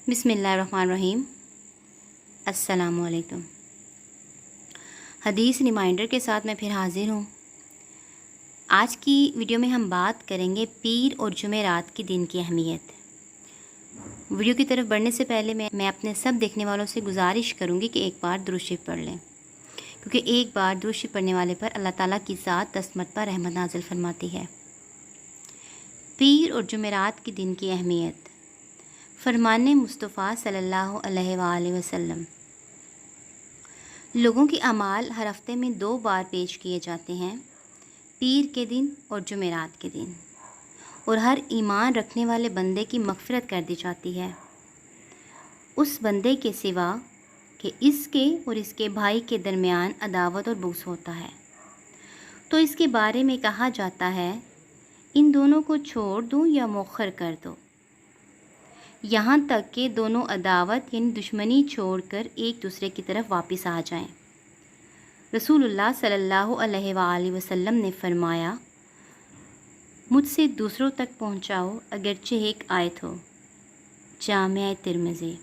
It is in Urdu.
بسم اللہ الرحمن الرحیم۔ السلام علیکم۔ حدیث ریمائنڈر کے ساتھ میں پھر حاضر ہوں۔ آج کی ویڈیو میں ہم بات کریں گے پیر اور جمعرات کے دن کی اہمیت۔ ویڈیو کی طرف بڑھنے سے پہلے میں اپنے سب دیکھنے والوں سے گزارش کروں گی کہ ایک بار درود شریف پڑھ لیں، کیونکہ ایک بار درود شریف پڑھنے والے پر اللہ تعالیٰ کی ذات دستمت پر رحمت نازل فرماتی ہے۔ پیر اور جمعرات کے دن کی اہمیت۔ فرمان مصطفیٰ صلی اللہ علیہ وآلہ وسلم، لوگوں کے اعمال ہر ہفتے میں 2 بار پیش کیے جاتے ہیں، پیر کے دن اور جمعرات کے دن، اور ہر ایمان رکھنے والے بندے کی مغفرت کر دی جاتی ہے، اس بندے کے سوا کہ اس کے اور اس کے بھائی کے درمیان عداوت اور بغض ہوتا ہے، تو اس کے بارے میں کہا جاتا ہے ان دونوں کو چھوڑ دوں یا مؤخر کر دو، یہاں تک کہ دونوں عداوت یعنی دشمنی چھوڑ کر ایک دوسرے کی طرف واپس آ جائیں۔ رسول اللہ صلی اللہ علیہ وآلہ وسلم نے فرمایا، مجھ سے دوسروں تک پہنچاؤ اگرچہ ایک آیت ہو۔ جامع ترمذی۔